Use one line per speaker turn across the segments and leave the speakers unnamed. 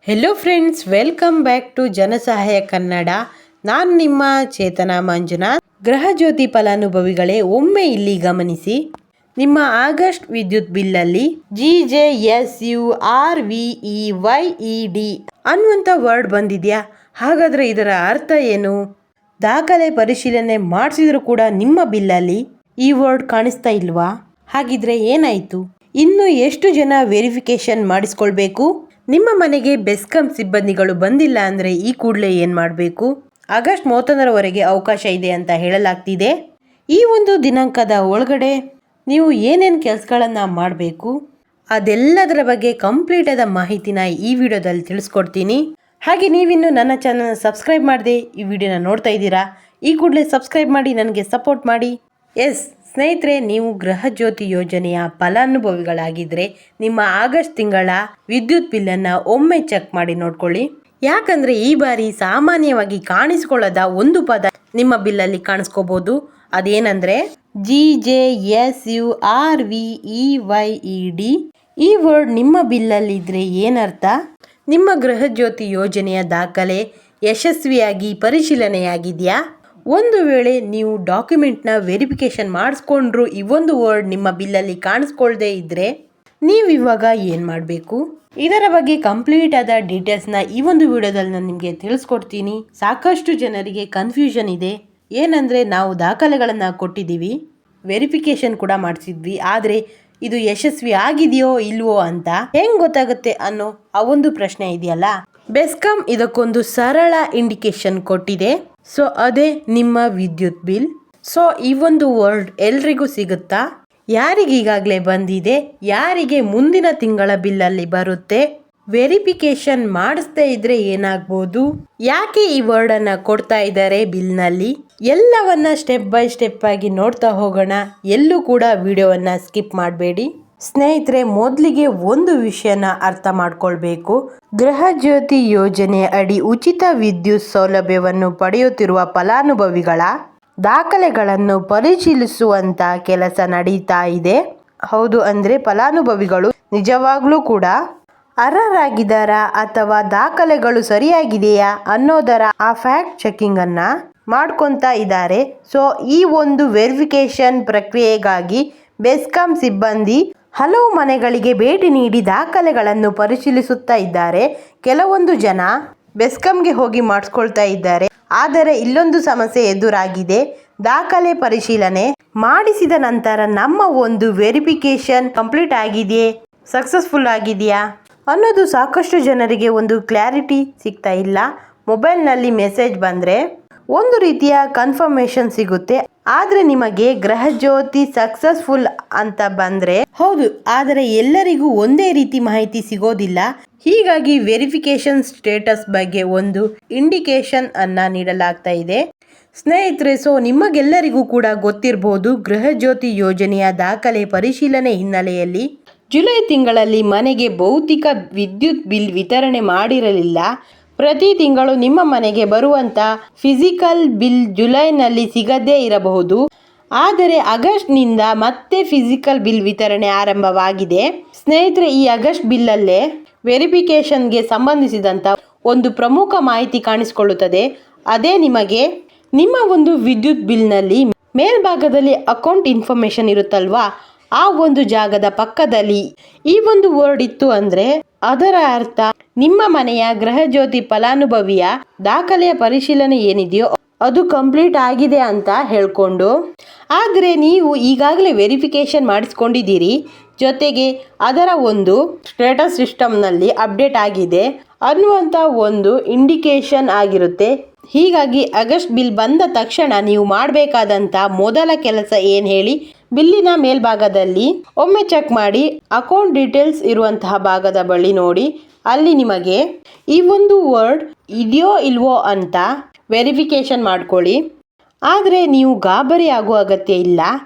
Hello friends, welcome back to Janasahaya Kannada. ನಾನು ನಿಮ್ಮ ಚೇತನ ಮಂಜುನಾಥ್. ಗೃಹಜ್ಯೋತಿ ಫಲಾನುಭವಿಗಳೇ, ಒಮ್ಮೆ ಇಲ್ಲಿ ಗಮನಿಸಿ. ನಿಮ್ಮ ಆಗಸ್ಟ್ ವಿದ್ಯುತ್ ಬಿಲ್ಲಲ್ಲಿ GJSURVEYED ಅನ್ನುವಂಥ ವರ್ಡ್ ಬಂದಿದೆಯಾ? ಹಾಗಾದರೆ ಇದರ ಅರ್ಥ ಏನು? ದಾಖಲೆ ಪರಿಶೀಲನೆ ಮಾಡಿಸಿದ್ರು ಕೂಡ ನಿಮ್ಮ ಬಿಲ್ಲಲ್ಲಿ ಈ ವರ್ಡ್ ಕಾಣಿಸ್ತಾ ಇಲ್ವಾ? ಹಾಗಿದ್ರೆ ಏನಾಯಿತು? ಇನ್ನು ಎಷ್ಟು ಜನ ವೆರಿಫಿಕೇಶನ್ ಮಾಡಿಸ್ಕೊಳ್ಬೇಕು? ನಿಮ್ಮ ಮನೆಗೆ ಬೆಸ್ಕಾಂ ಸಿಬ್ಬಂದಿಗಳು ಬಂದಿಲ್ಲ ಅಂದರೆ ಈ ಕೂಡಲೇ ಏನು ಮಾಡಬೇಕು? ಆಗಸ್ಟ್ 31ರವರೆಗೆ ಅವಕಾಶ ಇದೆ ಅಂತ ಹೇಳಲಾಗ್ತಿದೆ. ಈ ಒಂದು ದಿನಾಂಕದ ಒಳಗಡೆ ನೀವು ಏನೇನು ಕೆಲಸಗಳನ್ನು ಮಾಡಬೇಕು ಅದೆಲ್ಲದರ ಬಗ್ಗೆ ಕಂಪ್ಲೀಟ್ ಆದ ಮಾಹಿತಿನ ಈ ವಿಡಿಯೋದಲ್ಲಿ ತಿಳಿಸ್ಕೊಡ್ತೀನಿ. ಹಾಗೆ ನೀವಿನ್ನು ನನ್ನ ಚಾನಲ್ನ ಸಬ್ಸ್ಕ್ರೈಬ್ ಮಾಡದೆ ಈ ವಿಡಿಯೋನ ನೋಡ್ತಾ ಇದ್ದೀರಾ, ಈ ಕೂಡಲೇ ಸಬ್ಸ್ಕ್ರೈಬ್ ಮಾಡಿ ನನಗೆ ಸಪೋರ್ಟ್ ಮಾಡಿ. ಸ್ನೇಹಿತರೆ, ನೀವು ಗೃಹಜ್ಯೋತಿ ಯೋಜನೆಯ ಫಲಾನುಭವಿಗಳಾಗಿದ್ದರೆ ನಿಮ್ಮ ಆಗಸ್ಟ್ ತಿಂಗಳ ವಿದ್ಯುತ್ ಬಿಲ್ಲನ್ನು ಒಮ್ಮೆ ಚೆಕ್ ಮಾಡಿ ನೋಡ್ಕೊಳ್ಳಿ. ಯಾಕಂದರೆ ಈ ಬಾರಿ ಸಾಮಾನ್ಯವಾಗಿ ಕಾಣಿಸ್ಕೊಳ್ಳೋದ ಒಂದು ಪದ ನಿಮ್ಮ ಬಿಲ್ಲಲ್ಲಿ ಕಾಣಿಸ್ಕೋಬಹುದು. ಅದೇನಂದರೆ GJSURVEYED. ಈ ವರ್ಡ್ ನಿಮ್ಮ ಬಿಲ್ಲಲ್ಲಿ ಇದ್ರೆ ಏನರ್ಥ? ನಿಮ್ಮ ಗೃಹಜ್ಯೋತಿ ಯೋಜನೆಯ ದಾಖಲೆ ಯಶಸ್ವಿಯಾಗಿ ಪರಿಶೀಲನೆಯಾಗಿದೆಯಾ? ಒಂದು ವೇಳೆ ನೀವು ಡಾಕ್ಯುಮೆಂಟ್ನ ವೆರಿಫಿಕೇಶನ್ ಮಾಡಿಸ್ಕೊಂಡ್ರು ಈ ಒಂದು ವರ್ಡ್ ನಿಮ್ಮ ಬಿಲ್ಲಲ್ಲಿ ಕಾಣಿಸ್ಕೊಳ್ದೇ ಇದ್ದರೆ ನೀವು ಇವಾಗ ಏನು ಮಾಡಬೇಕು? ಇದರ ಬಗ್ಗೆ ಕಂಪ್ಲೀಟ್ ಆದ ಡೀಟೇಲ್ಸ್ನ ಈ ಒಂದು ವಿಡಿಯೋದಲ್ಲಿ ನಾನು ನಿಮಗೆ ತಿಳಿಸ್ಕೊಡ್ತೀನಿ. ಸಾಕಷ್ಟು ಜನರಿಗೆ ಕನ್ಫ್ಯೂಷನ್ ಇದೆ. ಏನಂದರೆ, ನಾವು ದಾಖಲೆಗಳನ್ನು ಕೊಟ್ಟಿದ್ದೀವಿ, ವೆರಿಫಿಕೇಶನ್ ಕೂಡ ಮಾಡಿಸಿದ್ವಿ, ಆದರೆ ಇದು ಯಶಸ್ವಿ ಆಗಿದೆಯೋ ಇಲ್ವೋ ಅಂತ ಹೆಂಗೆ ಗೊತ್ತಾಗುತ್ತೆ ಅನ್ನೋ ಆ ಒಂದು ಪ್ರಶ್ನೆ ಇದೆಯಲ್ಲ. ಬೆಸ್ಕಾಂ ಇದಕ್ಕೊಂದು ಸರಳ ಇಂಡಿಕೇಶನ್ ಕೊಟ್ಟಿದೆ. ಸೊ ಅದೇ ನಿಮ್ಮ ವಿದ್ಯುತ್ ಬಿಲ್. ಸೊ ಈ ಒಂದು ವರ್ಡ್ ಎಲ್ರಿಗೂ ಸಿಗುತ್ತಾ? ಯಾರಿಗೆ ಈಗಾಗಲೇ ಬಂದಿದೆ, ಯಾರಿಗೆ ಮುಂದಿನ ತಿಂಗಳ ಬಿಲ್ಲಲ್ಲಿ ಬರುತ್ತೆ, ವೆರಿಫಿಕೇಶನ್ ಮಾಡಿಸ್ದೇ ಇದ್ರೆ ಏನಾಗ್ಬೋದು, ಯಾಕೆ ಈ ವರ್ಡನ್ನು ಕೊಡ್ತಾ ಇದ್ದಾರೆ ಬಿಲ್ನಲ್ಲಿ, ಎಲ್ಲವನ್ನ ಸ್ಟೆಪ್ ಬೈ ಸ್ಟೆಪ್ ಆಗಿ ನೋಡ್ತಾ ಹೋಗೋಣ. ಎಲ್ಲೂ ಕೂಡ ವಿಡಿಯೋವನ್ನು ಸ್ಕಿಪ್ ಮಾಡಬೇಡಿ. ಸ್ನೇಹಿತರೆ, ಮೊದಲಿಗೆ ಒಂದು ವಿಷಯನ ಅರ್ಥ ಮಾಡ್ಕೊಳ್ಬೇಕು. ಗೃಹಜ್ಯೋತಿ ಯೋಜನೆ ಅಡಿ ಉಚಿತ ವಿದ್ಯುತ್ ಸೌಲಭ್ಯವನ್ನು ಪಡೆಯುತ್ತಿರುವ ಫಲಾನುಭವಿಗಳ ದಾಖಲೆಗಳನ್ನು ಪರಿಶೀಲಿಸುವಂತ ಕೆಲಸ ನಡೀತಾ ಇದೆ. ಹೌದು, ಅಂದರೆ ಫಲಾನುಭವಿಗಳು ನಿಜವಾಗ್ಲೂ ಕೂಡ ಅರ್ಹರಾಗಿದ್ದಾರಾ ಅಥವಾ ದಾಖಲೆಗಳು ಸರಿಯಾಗಿದೆಯಾ ಅನ್ನೋದರ ಆ ಫ್ಯಾಕ್ಟ್ ಚೆಕಿಂಗ್ ಅನ್ನ ಮಾಡ್ಕೊತಾ ಇದ್ದಾರೆ. ಸೊ ಈ ಒಂದು ವೆರಿಫಿಕೇಶನ್ ಪ್ರಕ್ರಿಯೆಗಾಗಿ ಬೆಸ್ಕಾಂ ಸಿಬ್ಬಂದಿ ಹಲವು ಮನೆಗಳಿಗೆ ಭೇಟಿ ನೀಡಿ ದಾಖಲೆಗಳನ್ನು ಪರಿಶೀಲಿಸುತ್ತಾ ಇದ್ದಾರೆ. ಕೆಲವೊಂದು ಜನ ಬೆಸ್ಕಾಂಗೆ ಹೋಗಿ ಮಾಡಿಸ್ಕೊಳ್ತಾ ಇದ್ದಾರೆ. ಆದರೆ ಇಲ್ಲೊಂದು ಸಮಸ್ಯೆ ಎದುರಾಗಿದೆ. ದಾಖಲೆ ಪರಿಶೀಲನೆ ಮಾಡಿಸಿದ ನಂತರ ನಮ್ಮ ಒಂದು ವೆರಿಫಿಕೇಶನ್ ಕಂಪ್ಲೀಟ್ ಆಗಿದೆಯೇ, ಸಕ್ಸಸ್ಫುಲ್ ಆಗಿದೆಯಾ ಅನ್ನೋದು ಸಾಕಷ್ಟು ಜನರಿಗೆ ಒಂದು ಕ್ಲಾರಿಟಿ ಸಿಗ್ತಾ ಇಲ್ಲ. ಮೊಬೈಲ್ನಲ್ಲಿ ಮೆಸೇಜ್ ಬಂದರೆ ಒಂದು ರೀತಿಯ ಕನ್ಫರ್ಮೇಷನ್ ಸಿಗುತ್ತೆ, ಆದರೆ ನಿಮಗೆ ಗೃಹಜ್ಯೋತಿ ಸಕ್ಸಸ್ಫುಲ್ ಅಂತ ಬಂದರೆ ಹೌದು, ಆದರೆ ಎಲ್ಲರಿಗೂ ಒಂದೇ ರೀತಿ ಮಾಹಿತಿ ಸಿಗೋದಿಲ್ಲ. ಹೀಗಾಗಿ ವೆರಿಫಿಕೇಶನ್ ಸ್ಟೇಟಸ್ ಬಗ್ಗೆ ಒಂದು ಇಂಡಿಕೇಶನ್ ಅನ್ನ ನೀಡಲಾಗ್ತಾ ಇದೆ. ಸ್ನೇಹಿತರೆ, ಸೊ ನಿಮಗೆಲ್ಲರಿಗೂ ಕೂಡ ಗೊತ್ತಿರಬಹುದು, ಗೃಹಜ್ಯೋತಿ ಯೋಜನೆಯ ದಾಖಲೆ ಪರಿಶೀಲನೆ ಹಿನ್ನೆಲೆಯಲ್ಲಿ ಜುಲೈ ತಿಂಗಳಲ್ಲಿ ಮನೆಗೆ ಭೌತಿಕ ವಿದ್ಯುತ್ ಬಿಲ್ ವಿತರಣೆ ಮಾಡಿರಲಿಲ್ಲ. ಪ್ರತಿ ತಿಂಗಳು ನಿಮ್ಮ ಮನೆಗೆ ಬರುವಂಥ ಫಿಸಿಕಲ್ ಬಿಲ್ ಜುಲೈನಲ್ಲಿ ಸಿಗದೇ ಇರಬಹುದು. ಆದರೆ ಆಗಸ್ಟ್ನಿಂದ ಮತ್ತೆ ಫಿಸಿಕಲ್ ಬಿಲ್ ವಿತರಣೆ ಆರಂಭವಾಗಿದೆ. ಸ್ನೇಹಿತರೆ, ಈ ಆಗಸ್ಟ್ ಬಿಲ್ಲಲ್ಲೇ ವೆರಿಫಿಕೇಶನ್ಗೆ ಸಂಬಂಧಿಸಿದಂಥ ಒಂದು ಪ್ರಮುಖ ಮಾಹಿತಿ ಕಾಣಿಸಿಕೊಳ್ಳುತ್ತದೆ. ಅದೇ ನಿಮಗೆ ನಿಮ್ಮ ಒಂದು ವಿದ್ಯುತ್ ಬಿಲ್ನಲ್ಲಿ ಮೇಲ್ಭಾಗದಲ್ಲಿ ಅಕೌಂಟ್ ಇನ್ಫಾರ್ಮೇಶನ್ ಇರುತ್ತಲ್ವಾ, ಆ ಒಂದು ಜಾಗದ ಪಕ್ಕದಲ್ಲಿ ಈ ಒಂದು ವರ್ಡ್ ಇತ್ತು ಅಂದರೆ ಅದರ ಅರ್ಥ ನಿಮ್ಮ ಮನೆಯ ಗೃಹಜ್ಯೋತಿ ಫಲಾನುಭವಿಯ ದಾಖಲೆಯ ಪರಿಶೀಲನೆ ಏನಿದೆಯೋ ಅದು ಕಂಪ್ಲೀಟ್ ಆಗಿದೆ ಅಂತ ಹೇಳ್ಕೊಂಡು. ಆದರೆ ನೀವು ಈಗಾಗಲೇ ವೆರಿಫಿಕೇಶನ್ ಮಾಡಿಸ್ಕೊಂಡಿದ್ದೀರಿ, ಜೊತೆಗೆ ಅದರ ಒಂದು ಸ್ಟೇಟಸ್ ಸಿಸ್ಟಮ್ನಲ್ಲಿ ಅಪ್ಡೇಟ್ ಆಗಿದೆ ಅನ್ನುವಂಥ ಒಂದು ಇಂಡಿಕೇಶನ್ ಆಗಿರುತ್ತೆ. ಹೀಗಾಗಿ ಆಗಸ್ಟ್ ಬಿಲ್ ಬಂದ ತಕ್ಷಣ ನೀವು ಮಾಡಬೇಕಾದಂಥ ಮೊದಲ ಕೆಲಸ ಏನು ಹೇಳಿ? ಬಿಲ್ಲಿನ ಮೇಲ್ಭಾಗದಲ್ಲಿ ಒಮ್ಮೆ ಚೆಕ್ ಮಾಡಿ, ಅಕೌಂಟ್ ಡೀಟೇಲ್ಸ್ ಇರುವಂತಹ ಭಾಗದ ಬಳಿ ನೋಡಿ, ಅಲ್ಲಿ ನಿಮಗೆ ಈ ಒಂದು ವರ್ಡ್ ಇದೆಯೋ ಇಲ್ವೋ ಅಂತ ವೆರಿಫಿಕೇಶನ್ ಮಾಡ್ಕೊಳ್ಳಿ. ಆದರೆ ನೀವು ಗಾಬರಿ ಆಗೋ ಅಗತ್ಯ ಇಲ್ಲ.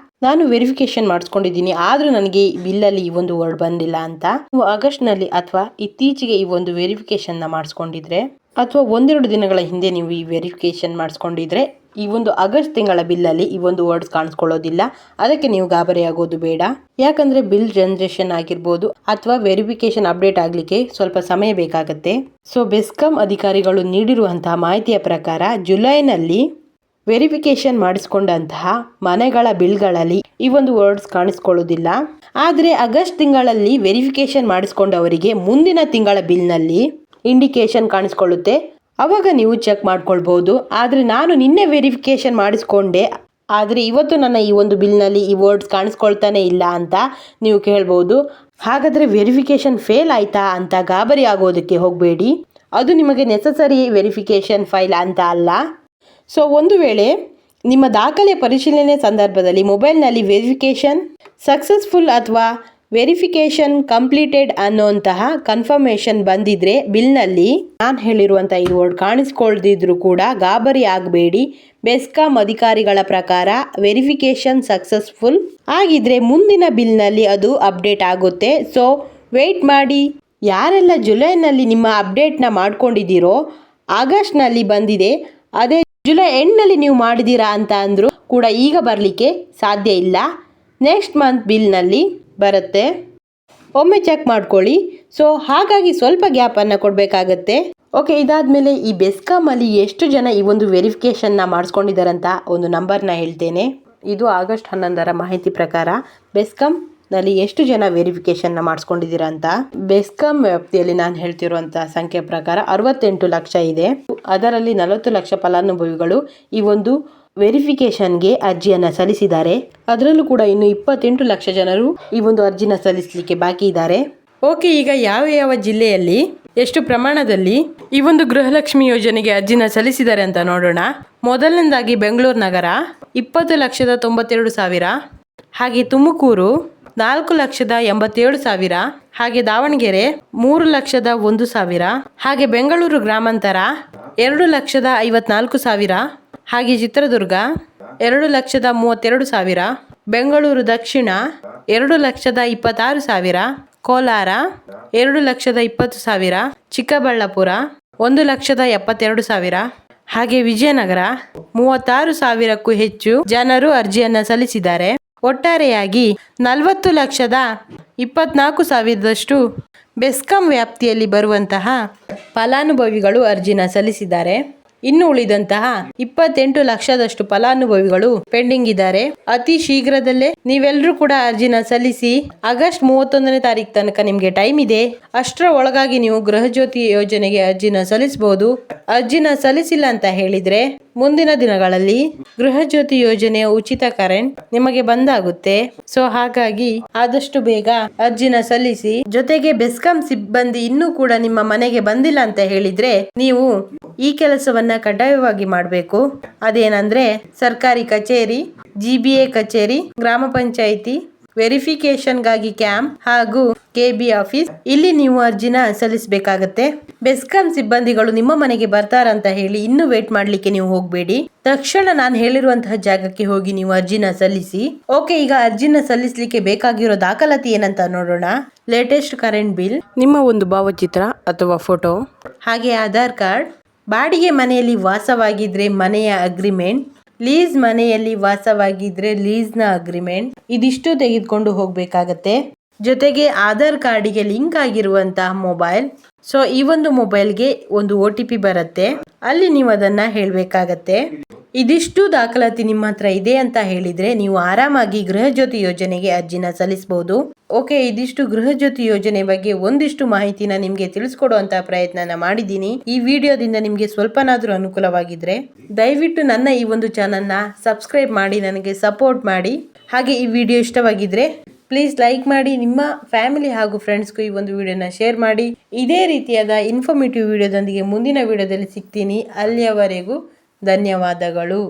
ನಾನು ವೆರಿಫಿಕೇಶನ್ ಮಾಡಿಸ್ಕೊಂಡಿದ್ದೀನಿ, ಆದರೂ ನನಗೆ ಬಿಲ್ಲಲ್ಲಿ ಈ ಒಂದು ವರ್ಡ್ ಬಂದಿಲ್ಲ ಅಂತ. ನೀವು ಆಗಸ್ಟ್ನಲ್ಲಿ ಅಥವಾ ಇತ್ತೀಚೆಗೆ ಈ ಒಂದು ವೆರಿಫಿಕೇಶನ್ನ ಮಾಡಿಸ್ಕೊಂಡಿದ್ರೆ ಅಥವಾ ಒಂದೆರಡು ದಿನಗಳ ಹಿಂದೆ ನೀವು ಈ ವೆರಿಫಿಕೇಶನ್ ಮಾಡಿಸ್ಕೊಂಡಿದ್ರೆ ಈ ಒಂದು ಆಗಸ್ಟ್ ತಿಂಗಳ ಬಿಲ್ಲಲ್ಲಿ ಈ ಒಂದು ವರ್ಡ್ಸ್ ಕಾಣಿಸ್ಕೊಳ್ಳೋದಿಲ್ಲ. ಅದಕ್ಕೆ ನೀವು ಗಾಬರಿ ಆಗೋದು ಬೇಡ. ಯಾಕಂದ್ರೆ ಬಿಲ್ ಜನರೇಷನ್ ಆಗಿರ್ಬೋದು ಅಥವಾ ವೆರಿಫಿಕೇಶನ್ ಅಪ್ಡೇಟ್ ಆಗ್ಲಿಕ್ಕೆ ಸ್ವಲ್ಪ ಸಮಯ ಬೇಕಾಗತ್ತೆ. ಸೊ ಬೆಸ್ಕಾಂ ಅಧಿಕಾರಿಗಳು ನೀಡಿರುವಂತಹ ಮಾಹಿತಿಯ ಪ್ರಕಾರ ಜುಲೈನಲ್ಲಿ ವೆರಿಫಿಕೇಶನ್ ಮಾಡಿಸಿಕೊಂಡಂತಹ ಮನೆಗಳ ಬಿಲ್ಗಳಲ್ಲಿ ಈ ಒಂದು ವರ್ಡ್ಸ್ ಕಾಣಿಸ್ಕೊಳ್ಳೋದಿಲ್ಲ. ಆದರೆ ಆಗಸ್ಟ್ ತಿಂಗಳಲ್ಲಿ ವೆರಿಫಿಕೇಶನ್ ಮಾಡಿಸ್ಕೊಂಡವರಿಗೆ ಮುಂದಿನ ತಿಂಗಳ ಬಿಲ್ನಲ್ಲಿ ಇಂಡಿಕೇಶನ್ ಕಾಣಿಸ್ಕೊಳ್ಳುತ್ತೆ. ಅವಾಗ ನೀವು ಚೆಕ್ ಮಾಡ್ಕೊಳ್ಬಹುದು. ಆದರೆ ನಾನು ನಿನ್ನೆ ವೆರಿಫಿಕೇಶನ್ ಮಾಡಿಸ್ಕೊಂಡೆ, ಆದರೆ ಇವತ್ತು ನನ್ನ ಈ ಒಂದು ಬಿಲ್ನಲ್ಲಿ ಈ ವರ್ಡ್ಸ್ ಕಾಣಿಸ್ಕೊಳ್ತಾನೆ ಇಲ್ಲ ಅಂತ ನೀವು ಕೇಳ್ಬೋದು. ಹಾಗಾದರೆ ವೆರಿಫಿಕೇಶನ್ ಫೇಲ್ ಆಯ್ತಾ ಅಂತ ಗಾಬರಿ ಆಗೋದಕ್ಕೆ ಹೋಗಬೇಡಿ. ಅದು ನಿಮಗೆ ನೆಸಸರಿ ವೆರಿಫಿಕೇಶನ್ ಫೈಲ್ ಅಂತ ಅಲ್ಲ. ಸೊ ಒಂದು ವೇಳೆ ನಿಮ್ಮ ದಾಖಲೆ ಪರಿಶೀಲನೆ ಸಂದರ್ಭದಲ್ಲಿ ಮೊಬೈಲ್ನಲ್ಲಿ ವೆರಿಫಿಕೇಶನ್ ಸಕ್ಸಸ್ಫುಲ್ ಅಥವಾ ವೆರಿಫಿಕೇಶನ್ ಕಂಪ್ಲೀಟೆಡ್ ಅನ್ನೋಂತಹ ಕನ್ಫರ್ಮೇಷನ್ ಬಂದಿದ್ರೆ ಬಿಲ್ನಲ್ಲಿ ನಾನು ಹೇಳಿರುವಂಥ ಈ ವರ್ಡ್ ಕಾಣಿಸ್ಕೊಳ್ದಿದ್ರು ಕೂಡ ಗಾಬರಿ ಆಗಬೇಡಿ. ಬೆಸ್ಕಾಂ ಅಧಿಕಾರಿಗಳ ಪ್ರಕಾರ ವೆರಿಫಿಕೇಶನ್ ಸಕ್ಸಸ್ಫುಲ್ ಆಗಿದ್ರೆ ಮುಂದಿನ ಬಿಲ್ನಲ್ಲಿ ಅದು ಅಪ್ಡೇಟ್ ಆಗುತ್ತೆ. ಸೊ ವೆಯ್ಟ್ ಮಾಡಿ. ಯಾರೆಲ್ಲ ಜುಲೈನಲ್ಲಿ ನಿಮ್ಮ ಅಪ್ಡೇಟ್ನ ಮಾಡ್ಕೊಂಡಿದ್ದೀರೋ ಆಗಸ್ಟ್ನಲ್ಲಿ ಬಂದಿದೆ, ಅದೇ ಜುಲೈ ಎಂಡ್ನಲ್ಲಿ ನೀವು ಮಾಡಿದ್ದೀರಾ ಅಂತ ಅಂದರೂ ಕೂಡ ಈಗ ಬರಲಿಕ್ಕೆ ಸಾಧ್ಯ ಇಲ್ಲ. ನೆಕ್ಸ್ಟ್ ಮಂತ್ ಬಿಲ್ನಲ್ಲಿ ಬರುತ್ತೆ. ಒಮ್ಮೆ ಚೆಕ್ ಮಾಡ್ಕೊಳ್ಳಿ. ಸೊ ಹಾಗಾಗಿ ಸ್ವಲ್ಪ ಗ್ಯಾಪನ್ನು ಕೊಡಬೇಕಾಗತ್ತೆ. ಓಕೆ, ಇದಾದಮೇಲೆ ಈ ಬೆಸ್ಕಾಮಲ್ಲಿ ಎಷ್ಟು ಜನ ಈ ಒಂದು ವೆರಿಫಿಕೇಷನ್ನ ಮಾಡಿಸ್ಕೊಂಡಿದ್ದಾರಂತ ಒಂದು ನಂಬರ್ನ ಹೇಳ್ತೇನೆ. ಇದು ಆಗಸ್ಟ್ 11ರ ಮಾಹಿತಿ ಪ್ರಕಾರ ಬೆಸ್ಕಾಂನಲ್ಲಿ ಎಷ್ಟು ಜನ ವೆರಿಫಿಕೇಷನ್ನ ಮಾಡಿಸ್ಕೊಂಡಿದ್ದೀರಾ ಅಂತ. ಬೆಸ್ಕಾಂ ವ್ಯಾಪ್ತಿಯಲ್ಲಿ ನಾನು ಹೇಳ್ತಿರುವಂಥ ಸಂಖ್ಯೆ ಪ್ರಕಾರ 68 ಲಕ್ಷ ಇದೆ. ಅದರಲ್ಲಿ 40 ಲಕ್ಷ ಫಲಾನುಭವಿಗಳು ಈ ಒಂದು ವೆರಿಫಿಕೇಶನ್ಗೆ ಅರ್ಜಿಯನ್ನು ಸಲ್ಲಿಸಿದ್ದಾರೆ. ಅದರಲ್ಲೂ ಕೂಡ ಇನ್ನು 28 ಲಕ್ಷ ಜನರು ಈ ಒಂದು ಅರ್ಜಿನ ಸಲ್ಲಿಸಲಿಕ್ಕೆ ಬಾಕಿ ಇದ್ದಾರೆ. ಓಕೆ, ಈಗ ಯಾವ ಯಾವ ಜಿಲ್ಲೆಯಲ್ಲಿ ಎಷ್ಟು ಪ್ರಮಾಣದಲ್ಲಿ ಈ ಒಂದು ಗೃಹಲಕ್ಷ್ಮಿ ಯೋಜನೆಗೆ ಅರ್ಜಿನ ಸಲ್ಲಿಸಿದ್ದಾರೆ ಅಂತ ನೋಡೋಣ. ಮೊದಲನೇದಾಗಿ ಬೆಂಗಳೂರು ನಗರ 20,92,000, ಹಾಗೆ ತುಮಕೂರು 4,87,000, ಹಾಗೆ ದಾವಣಗೆರೆ 3,01,000, ಹಾಗೆ ಬೆಂಗಳೂರು ಗ್ರಾಮಾಂತರ 2,54,000, ಹಾಗೆ ಚಿತ್ರದುರ್ಗ 2,32,000, ಬೆಂಗಳೂರು ದಕ್ಷಿಣ 2,26,000, ಕೋಲಾರ 2,20,000, ಚಿಕ್ಕಬಳ್ಳಾಪುರ 1,72,000, ಹಾಗೆ ವಿಜಯನಗರ 36,000ಕ್ಕೂ ಹೆಚ್ಚು ಜನರು ಅರ್ಜಿಯನ್ನು ಸಲ್ಲಿಸಿದ್ದಾರೆ. ಒಟ್ಟಾರೆಯಾಗಿ 40,24,000 ಬೆಸ್ಕಾಂ ವ್ಯಾಪ್ತಿಯಲ್ಲಿ ಬರುವಂತಹ ಫಲಾನುಭವಿಗಳು ಅರ್ಜಿನ ಸಲ್ಲಿಸಿದ್ದಾರೆ. ಇನ್ನು ಉಳಿದಂತಹ 28 ಲಕ್ಷದಷ್ಟು ಫಲಾನುಭವಿಗಳು ಪೆಂಡಿಂಗ್ ಇದ್ದಾರೆ. ಅತಿ ಶೀಘ್ರದಲ್ಲೇ ನೀವೆಲ್ಲರೂ ಕೂಡ ಅರ್ಜಿನ ಸಲ್ಲಿಸಿ. ಆಗಸ್ಟ್ 31ನೇ ತಾರೀಕು ತನಕ ನಿಮಗೆ ಟೈಮ್ ಇದೆ. ಅಷ್ಟರ ಒಳಗಾಗಿ ನೀವು ಗೃಹಜ್ಯೋತಿ ಯೋಜನೆಗೆ ಅರ್ಜಿನ ಸಲ್ಲಿಸಬಹುದು. ಅರ್ಜಿನ ಸಲ್ಲಿಸಿಲ್ಲ ಅಂತ ಹೇಳಿದ್ರೆ ಮುಂದಿನ ದಿನಗಳಲ್ಲಿ ಗೃಹಜ್ಯೋತಿ ಯೋಜನೆಯ ಉಚಿತ ಕರೆಂಟ್ ನಿಮಗೆ ಬಂದಾಗುತ್ತೆ. ಸೊ ಹಾಗಾಗಿ ಆದಷ್ಟು ಬೇಗ ಅರ್ಜಿನ ಸಲ್ಲಿಸಿ. ಜೊತೆಗೆ ಬೆಸ್ಕಾಂ ಸಿಬ್ಬಂದಿ ಇನ್ನೂ ಕೂಡ ನಿಮ್ಮ ಮನೆಗೆ ಬಂದಿಲ್ಲ ಅಂತ ಹೇಳಿದ್ರೆ ನೀವು ಈ ಕೆಲಸವನ್ನ ಕಡ್ಡಾಯವಾಗಿ ಮಾಡಬೇಕು. ಅದೇನಂದ್ರೆ ಸರ್ಕಾರಿ ಕಚೇರಿ, GBA ಕಚೇರಿ, ಗ್ರಾಮ ಪಂಚಾಯಿತಿ ವೆರಿಫಿಕೇಶನ್ಗಾಗಿ ಕ್ಯಾಂಪ್ ಹಾಗೂ KB ಆಫೀಸ್ ಇಲ್ಲಿ ನೀವು ಅರ್ಜಿನ ಸಲ್ಲಿಸಬೇಕಾಗತ್ತೆ. ಬೆಸ್ಕಾಂ ಸಿಬ್ಬಂದಿಗಳು ನಿಮ್ಮ ಮನೆಗೆ ಬರ್ತಾರಂತ ಹೇಳಿ ಇನ್ನೂ ವೇಟ್ ಮಾಡ್ಲಿಕ್ಕೆ ನೀವು ಹೋಗಬೇಡಿ. ತಕ್ಷಣ ನಾನು ಹೇಳಿರುವಂತಹ ಜಾಗಕ್ಕೆ ಹೋಗಿ ನೀವು ಅರ್ಜಿನ ಸಲ್ಲಿಸಿ. ಓಕೆ, ಈಗ ಅರ್ಜಿನ ಸಲ್ಲಿಸಲಿಕ್ಕೆ ಬೇಕಾಗಿರೋ ದಾಖಲಾತಿ ಏನಂತ ನೋಡೋಣ. ಲೇಟೆಸ್ಟ್ ಕರೆಂಟ್ ಬಿಲ್, ನಿಮ್ಮ ಒಂದು ಭಾವಚಿತ್ರ ಅಥವಾ ಫೋಟೋ, ಹಾಗೆ ಆಧಾರ್ ಕಾರ್ಡ್, ಬಾಡಿಗೆ ಮನೆಯಲ್ಲಿ ವಾಸವಾಗಿದ್ರೆ ಮನೆಯ ಅಗ್ರಿಮೆಂಟ್, ಲೀಸ್ ಮನೆಯಲ್ಲಿ ವಾಸವಾಗಿದ್ರೆ ಲೀಸ್ನ ಅಗ್ರಿಮೆಂಟ್, ಇದಿಷ್ಟು ತೆಗೆದುಕೊಂಡು ಹೋಗಬೇಕಾಗತ್ತೆ. ಜೊತೆಗೆ ಆಧಾರ್ ಕಾರ್ಡಿಗೆ ಲಿಂಕ್ ಆಗಿರುವಂತಹ ಮೊಬೈಲ್. ಸೊ ಈ ಒಂದು ಮೊಬೈಲ್ಗೆ ಒಂದು OTP ಬರುತ್ತೆ, ಅಲ್ಲಿ ನೀವು ಅದನ್ನ ಹೇಳಬೇಕಾಗತ್ತೆ. ಇದಿಷ್ಟು ದಾಖಲಾತಿ ನಿಮ್ಮ ಹತ್ರ ಇದೆ ಅಂತ ಹೇಳಿದ್ರೆ ನೀವು ಆರಾಮಾಗಿ ಗೃಹಜ್ಯೋತಿ ಯೋಜನೆಗೆ ಅರ್ಜಿನ ಸಲ್ಲಿಸಬಹುದು. ಓಕೆ, ಇದಿಷ್ಟು ಗೃಹಜ್ಯೋತಿ ಯೋಜನೆ ಬಗ್ಗೆ ಒಂದಿಷ್ಟು ಮಾಹಿತಿನ ನಿಮ್ಗೆ ತಿಳಿಸ್ಕೊಡುವಂತ ಪ್ರಯತ್ನನ ಮಾಡಿದ್ದೀನಿ. ಈ ವಿಡಿಯೋದಿಂದ ನಿಮ್ಗೆ ಸ್ವಲ್ಪನಾದ್ರೂ ಅನುಕೂಲವಾಗಿದ್ರೆ ದಯವಿಟ್ಟು ನನ್ನ ಈ ಒಂದು ಚಾನಲ್ನ ಸಬ್ಸ್ಕ್ರೈಬ್ ಮಾಡಿ ನನಗೆ ಸಪೋರ್ಟ್ ಮಾಡಿ. ಹಾಗೆ ಈ ವಿಡಿಯೋ ಇಷ್ಟವಾಗಿದ್ರೆ ಪ್ಲೀಸ್ ಲೈಕ್ ಮಾಡಿ, ನಿಮ್ಮ ಫ್ಯಾಮಿಲಿ ಹಾಗೂ ಫ್ರೆಂಡ್ಸ್ಗೂ ಈ ಒಂದು ವಿಡಿಯೋನ ಶೇರ್ ಮಾಡಿ. ಇದೇ ರೀತಿಯಾದ ಇನ್ಫಾರ್ಮೇಟಿವ್ ವಿಡಿಯೋದೊಂದಿಗೆ ಮುಂದಿನ ವಿಡಿಯೋದಲ್ಲಿ ಸಿಗ್ತೀನಿ. ಅಲ್ಲಿಯವರೆಗೂ ಧನ್ಯವಾದಗಳು.